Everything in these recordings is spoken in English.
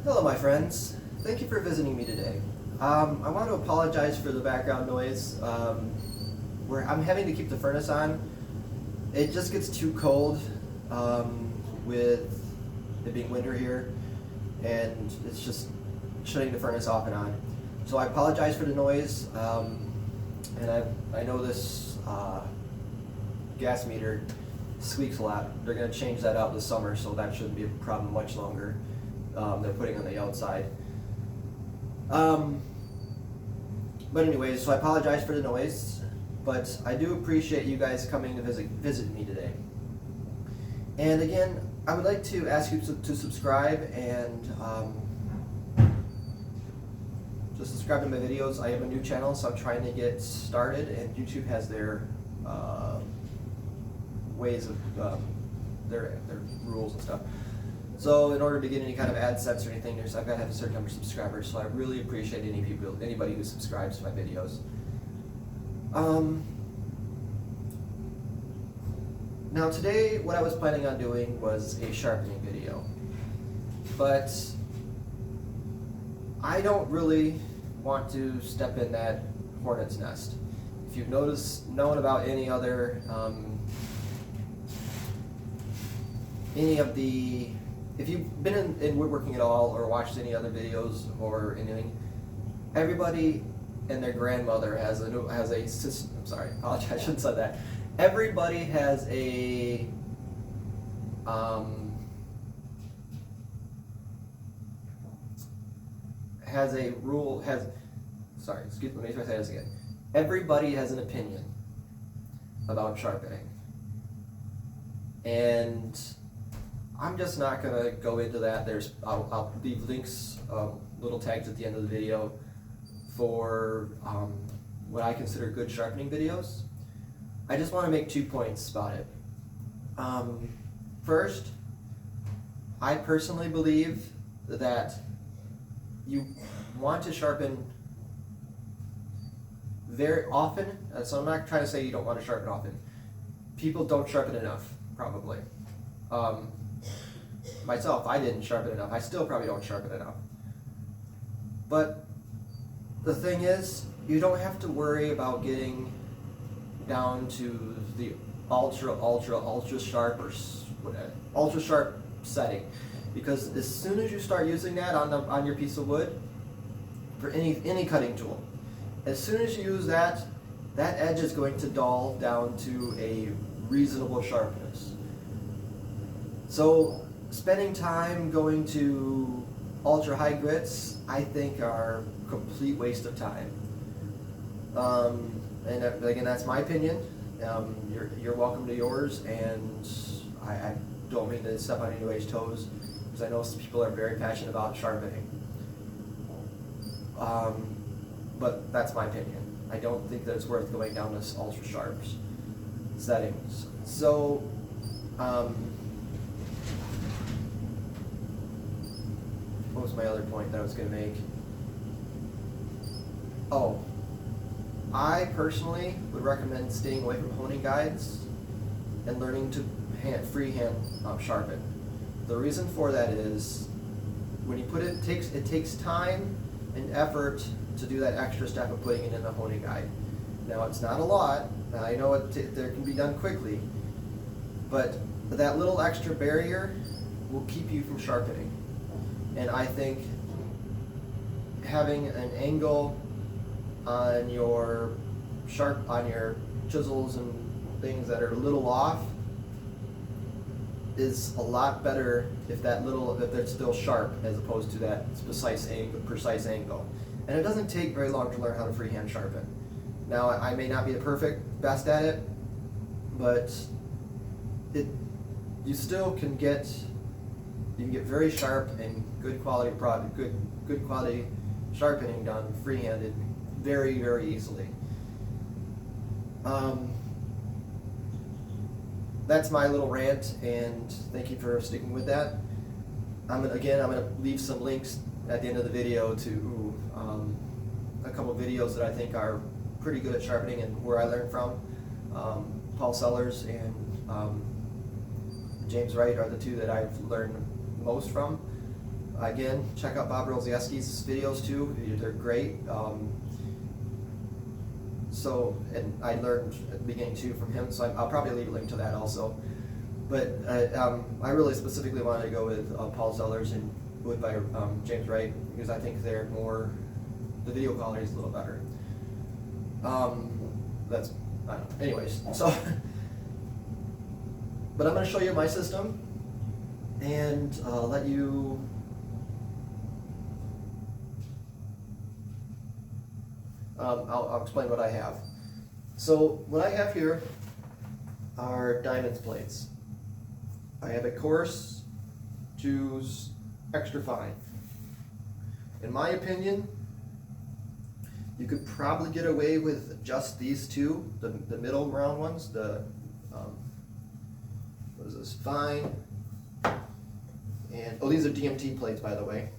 Hello my friends, thank you for visiting me today. I want to apologize for the background noise. I'm having to keep the furnace on. It just gets too cold with it being winter here, and it's just shutting the furnace off and on. So I apologize for the noise, and I know this gas meter squeaks a lot. They're going to change that out this summer, so that shouldn't be a problem much longer. They're putting on the outside. But anyways, so I apologize for the noise, but I do appreciate you guys coming to visit me today. And again, I would like to ask you to subscribe and just subscribe to my videos. I have a new channel, so I'm trying to get started, and YouTube has their ways of their rules and stuff. So in order to get any kind of AdSense or anything, I've got to have a certain number of subscribers. So I really appreciate anybody who subscribes to my videos. Now today, what I was planning on doing was a sharpening video, but I don't really want to step in that hornet's nest. If you've known about any other if you've been in woodworking at all or watched any other videos or anything, everybody and their grandmother has a system. I'm sorry, I apologize, I shouldn't have said that. Everybody has a sorry, excuse me, let me say this again. Everybody has an opinion about sharpening, and I'm just not going to go into that. I'll leave links, little tags at the end of the video for what I consider good sharpening videos. I just want to make 2 points about it. First, I personally believe that you want to sharpen very often, so I'm not trying to say you don't want to sharpen often. People don't sharpen enough, probably. Myself, I didn't sharpen enough. I still probably don't sharpen enough. But the thing is, you don't have to worry about getting down to the ultra sharp or ultra sharp setting, because as soon as you start using that on your piece of wood for any cutting tool, as soon as you use that edge is going to dull down to a reasonable sharpness. So spending time going to ultra high grits, I think, are a complete waste of time. And again, that's my opinion. You're welcome to yours, and I don't mean to step on anybody's toes, because I know some people are very passionate about sharpening. But that's my opinion. I don't think that it's worth going down this ultra sharp settings. So, what was my other point that I was going to make? Oh, I personally would recommend staying away from honing guides and learning to freehand sharpen. The reason for that is when you put it takes time and effort to do that extra step of putting it in a honing guide. Now, it's not a lot. I know there can be done quickly, but that little extra barrier will keep you from sharpening. And I think having an angle on your chisels and things that are a little off is a lot better if they're still sharp, as opposed to that precise angle. And it doesn't take very long to learn how to freehand sharpen. Now, I may not be the best at it, but you still can get very sharp and good quality sharpening done free-handed very, very easily. That's my little rant, and thank you for sticking with that. I'm going to leave some links at the end of the video to a couple of videos that I think are pretty good at sharpening and where I learned from. Paul Sellers and James Wright are the two that I've learned most from. Again, check out Bob Rozieski's videos too. They're great. And I learned at the beginning too from him, so I'll probably leave a link to that also. But I really specifically wanted to go with Paul Zellers and Wood by James Wright, because I think they're more, the video quality is a little better. I don't know. Anyways, so, but I'm going to show you my system and let you I'll explain what I have. So what I have here are diamonds plates. I have a coarse, choose extra fine. In my opinion, you could probably get away with just these two, the middle round ones, what is this, fine, and, oh, these are DMT plates, by the way.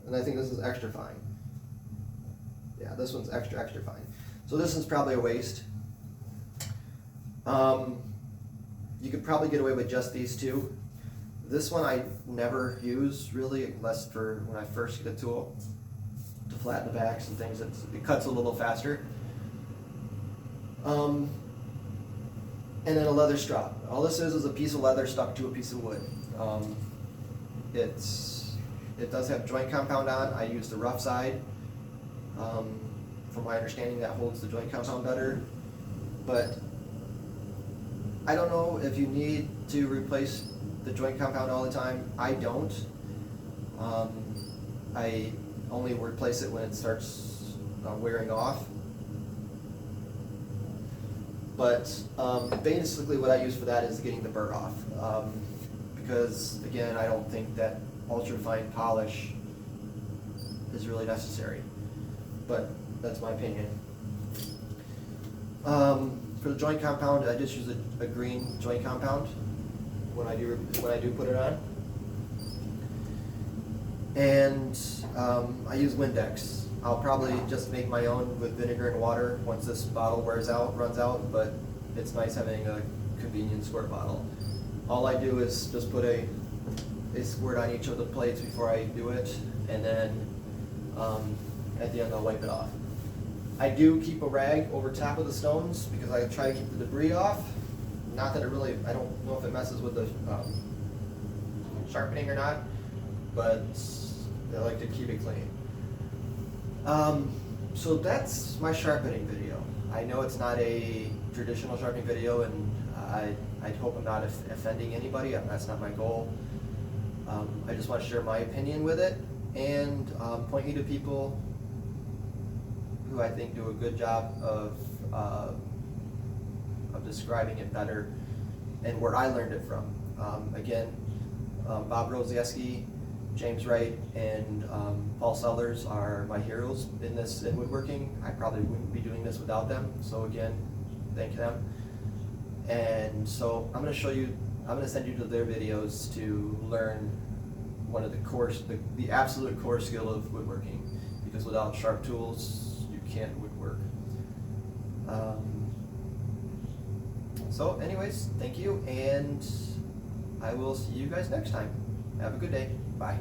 And I think this is extra fine. Yeah, this one's extra fine. So this one's probably a waste. You could probably get away with just these two. This one I never use really, unless for when I first get a tool to flatten the backs and things. It cuts a little faster. And then a leather strop. All this is a piece of leather stuck to a piece of wood. It does have joint compound on. I use the rough side. From my understanding, that holds the joint compound better. But I don't know if you need to replace the joint compound all the time. I don't. I only replace it when it starts wearing off. But basically what I use for that is getting the burr off. Because again, I don't think that ultra fine polish is really necessary. But that's my opinion. For the joint compound, I just use a green joint compound when I do put it on. And I use Windex. I'll probably just make my own with vinegar and water once this bottle runs out, but it's nice having a convenient squirt bottle. All I do is just put a squirt on each of the plates before I do it, and then at the end I'll wipe it off. I do keep a rag over top of the stones because I try to keep the debris off. Not that I don't know if it messes with the sharpening or not, but I like to keep it clean. So that's my sharpening video. I know it's not a traditional sharpening video, and I hope I'm not offending anybody. That's not my goal. I just want to share my opinion with it and point you to people who I think do a good job of describing it better and where I learned it from. Again, Bob Rozieski, James Wright, and Paul Zellers are my heroes in woodworking. I probably wouldn't be doing this without them. So again, thank them. And so I'm going to send you to their videos to learn one of the absolute core skill of woodworking, because without sharp tools, you can't woodwork. So anyways, thank you, and I will see you guys next time. Have a good day. Bye.